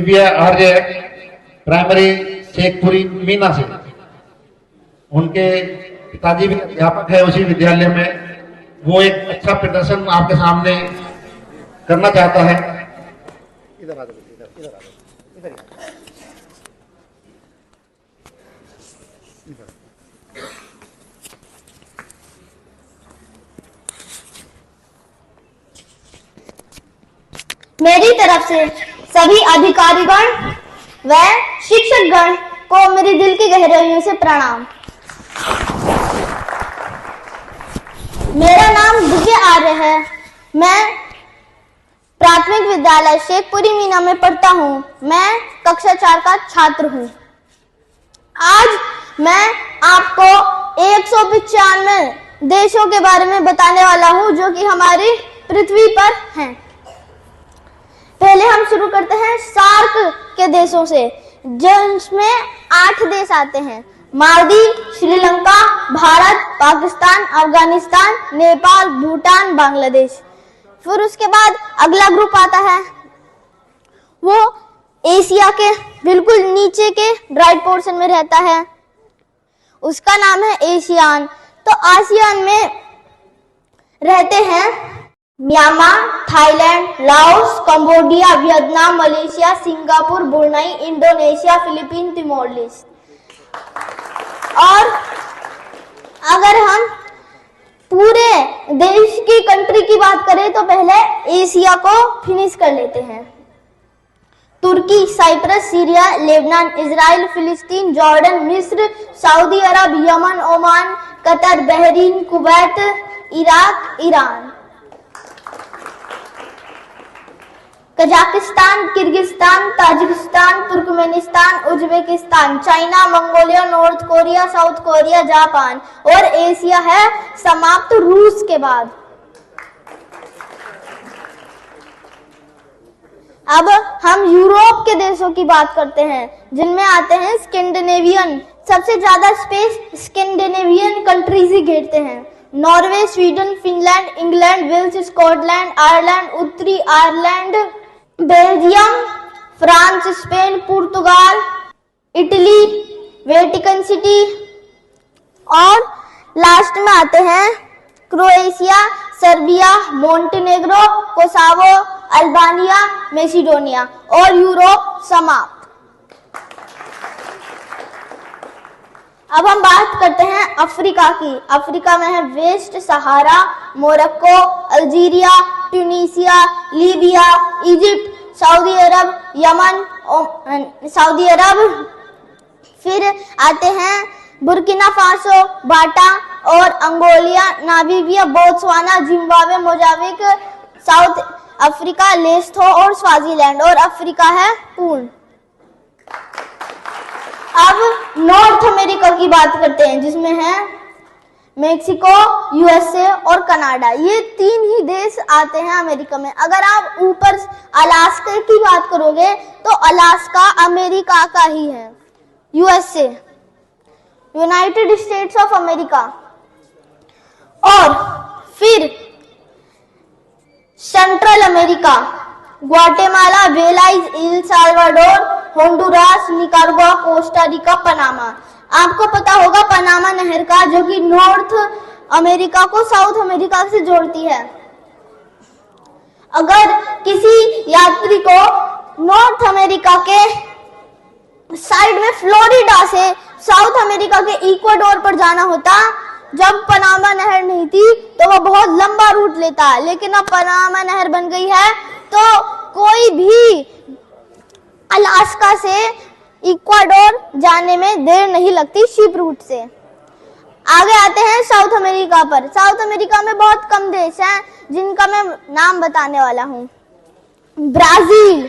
दिव्या आर्य primary Shekhpuri Meena से, उनके पिताजी भी अध्यापक है उसी विद्यालय में। वो एक अच्छा प्रदर्शन आपके सामने करना चाहता है। इधर आ जाओ, इधर आ जाओ, इधर मेरी तरफ से सभी अधिकारीगण व शिक्षकगण को मेरी दिल की गहराइयों से प्रणाम। मेरा नाम दिव्या आर्य है। मैं प्राथमिक विद्यालय शेखपुरी मीना में पढ़ता हूँ। मैं कक्षा 4 का छात्र हूँ। आज मैं आपको 195 देशों के बारे में बताने वाला हूँ जो कि हमारी पृथ्वी पर हैं। पहले हम शुरू करते हैं सार्क के देशों से, जिसमें 8 देश आते हैं: मालदीव, श्रीलंका, भारत, पाकिस्तान, अफगानिस्तान, नेपाल, भूटान, बांग्लादेश। फिर उसके बाद अगला ग्रुप आता है, वो एशिया के बिल्कुल नीचे के राइट पोर्शन में रहता है, उसका नाम है एशियान। तो आसियान में रहते हैं Myanmar, Thailand, Laos, Cambodia, Vietnam, Malaysia, Singapore, Brunei, Indonesia, Philippine, Timor Leste. और अगर हम पूरे देश की कंट्री की बात करें तो पहले एशिया को फिनिश कर लेते हैं। Turkey, Cyprus, Syria, Lebanon, Israel, Palestine, Jordan, मिस्र, सऊदी अरब, Yemen, Oman, Qatar, Bahrain, Kuwait, Iraq, Iran, Kazakhstan, Kyrgyzstan, Tajikistan, Turkmenistan, Uzbekistan, China, Mongolia, North Korea, South Korea, Japan. और एशिया है समाप्त रूस के बाद। अब हम यूरोप के देशों की बात करते हैं, जिनमें आते हैं स्कैंडिनेवियन। सबसे ज्यादा स्पेस स्कैंडिनेवियन कंट्रीज ही घेरते हैं: Norway, Sweden, Finland, England, Wales, Scotland, Ireland, उत्तरी आयरलैंड, बेल्जियम, फ्रांस, स्पेन, पुर्तगाल, इटली, वेटिकन सिटी। और लास्ट में आते हैं Croatia, Serbia, Montenegro, Kosovo, Albania, Macedonia. और यूरोप समाप्त। अब हम बात करते हैं अफ्रीका की। अफ्रीका में है West Sahara, Morocco, Algeria, Tunisia, Libya, Egypt, सऊदी अरब, यमन, सऊदी अरब। फिर आते हैं बुर्किना फासो, बाटा और Angola, Namibia, Botswana, Zimbabwe, Mozambique, South Africa, Lesotho और स्वाजीलैंड। और अफ्रीका है पूर्ण। अब नॉर्थ अमेरिका की बात करते हैं, जिसमें है मेक्सिको, यूएसए और कनाडा। ये 3 ही देश आते हैं अमेरिका में। अगर आप ऊपर अलास्का की बात करोगे तो अलास्का अमेरिका का ही है। USA, United States of America. और फिर Central America, Guatemala, Belize, El Salvador, Honduras, Nicaragua, Costa Rica, Panama. आपको पता होगा पनामा नहर का, जो कि नॉर्थ अमेरिका को साउथ अमेरिका से जोड़ती है। अगर किसी यात्री को नॉर्थ अमेरिका के साइड में फ्लोरिडा से साउथ अमेरिका के इक्वाडोर पर जाना होता, जब पनामा नहर नहीं थी तो वो बहुत लंबा रूट लेता, लेकिन अब पनामा नहर बन गई है तो कोई भी अलास्का से इक्वाडोर जाने में देर नहीं लगती शिप रूट से। आगे आते हैं साउथ अमेरिका पर। साउथ अमेरिका में बहुत कम देश हैं जिनका मैं नाम बताने वाला हूँ: Brazil,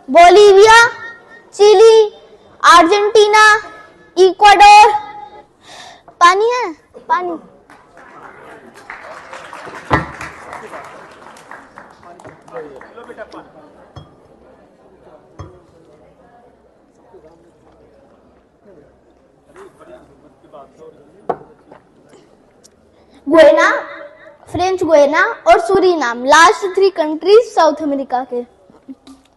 Bolivia, Chile, Argentina, Ecuador. पानी है? पानी। गुयाना, फ्रेंच गुयाना और Suriname, last 3 countries South America के।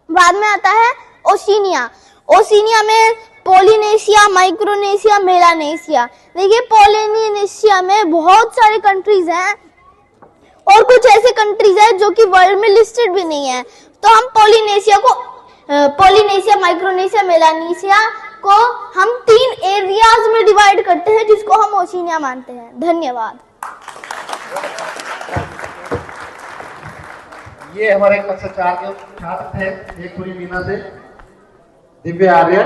बाद में आता है ओशिनिया। ओशिनिया में पोलिनेशिया, माइक्रोनेशिया, मेलानेशिया। देखिए पोलिनेशिया में बहुत सारे कंट्रीज हैं और कुछ ऐसे कंट्रीज हैं जो कि वर्ल्ड में लिस्टेड भी नहीं है। तो हम पोलिनेशिया, माइक्रोनेशिया, मेलानेशिया को हम 3 एरियाज में डिवाइड करते हैं जिसको हम ओशिनिया मानते हैं। धन्यवाद। ये हमारे कक्षा 4 के छात्र थे शेखपुरी मीना से, दिव्य आर्य।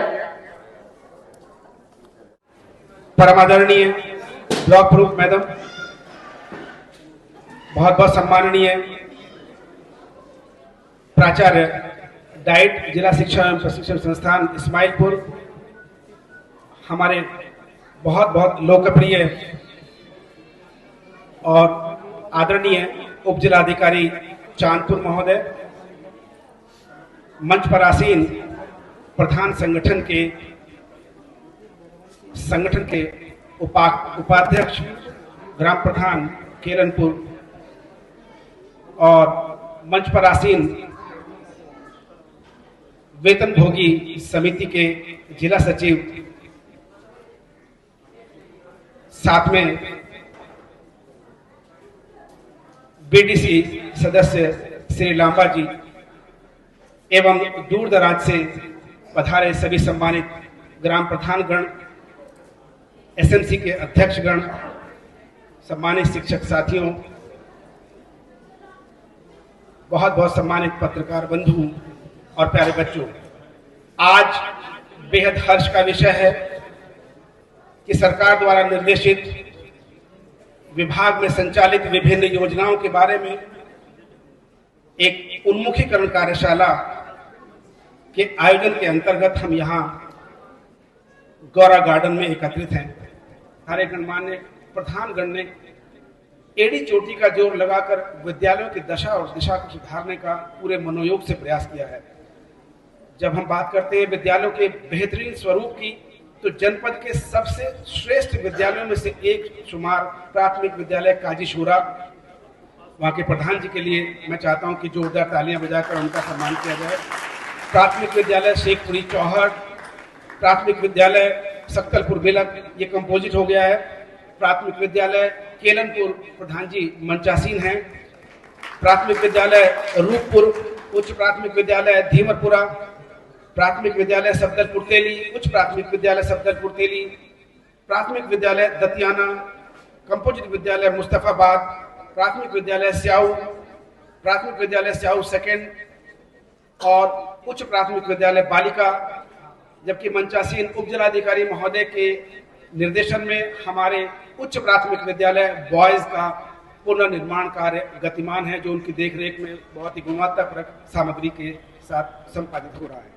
परम आदरणीय ब्लॉक प्रमुख मैडम, बहुत बहुत सम्माननीय प्राचार्य डाइट जिला शिक्षा एवं प्रशिक्षण संस्थान इस्माइलपुर, हमारे बहुत बहुत लोकप्रिय और आदरणीय उप जिलाधिकारी चांदपुर महोदय, मंच पर आसीन प्रधान संगठन के उपाध्यक्ष ग्राम प्रधान केरनपुर और मंच पर आसीन वेतन भोगी समिति के जिला सचिव, साथ में बीडीसी सदस्य श्री लांबा जी एवं दूर दराज से पधारे सभी सम्मानित ग्राम प्रधानगण, एसएमसी के अध्यक्षगण, सम्मानित शिक्षक साथियों, बहुत बहुत सम्मानित पत्रकार बंधु और प्यारे बच्चों, आज बेहद हर्ष का विषय है कि सरकार द्वारा निर्देशित विभाग में संचालित विभिन्न योजनाओं के बारे में एक उन्मुखीकरण कार्यशाला के आयोजन के अंतर्गत हम यहाँ गौरा गार्डन में एकत्रित हैं। हमारे गणमान्य प्रधानगण ने एड़ी चोटी का जोर लगाकर विद्यालयों की दशा और दिशा को सुधारने का पूरे मनोयोग से प्रयास किया है। जब हम बात करते हैं विद्यालयों के बेहतरीन स्वरूप की, तो जनपद के सबसे श्रेष्ठ विद्यालयों में से एक शुमार प्राथमिक विद्यालय काजीशूरा, वहाँ के प्रधान जी के लिए मैं चाहता हूँ कि जोरदार तालियां बजाकर उनका सम्मान किया जाए। प्राथमिक विद्यालय शेखपुरी चौहट, प्राथमिक विद्यालय सक्कलपुर बिलक, ये कंपोजिट हो गया है। प्राथमिक विद्यालय केलनपुर, प्रधान जी मंचासीन हैं। प्राथमिक विद्यालय रूपपुर, उच्च प्राथमिक विद्यालय धीमरपुरा, प्राथमिक विद्यालय सफदलपुर तेली, उच्च प्राथमिक विद्यालय सफदलपुर तेली, प्राथमिक विद्यालय दतियाना, कंपोजिट विद्यालय मुस्तफाबाद, प्राथमिक विद्यालय स्याऊ, प्राथमिक विद्यालय स्याऊ सेकेंड और उच्च प्राथमिक विद्यालय बालिका। जबकि मंचासीन उप जिलाधिकारी महोदय के निर्देशन में हमारे उच्च प्राथमिक विद्यालय बॉयज का पुनर्निर्माण कार्य गतिमान है, जो उनकी देखरेख में बहुत ही गुणवत्तापूर्ण सामग्री के साथ संपादित हो रहा है।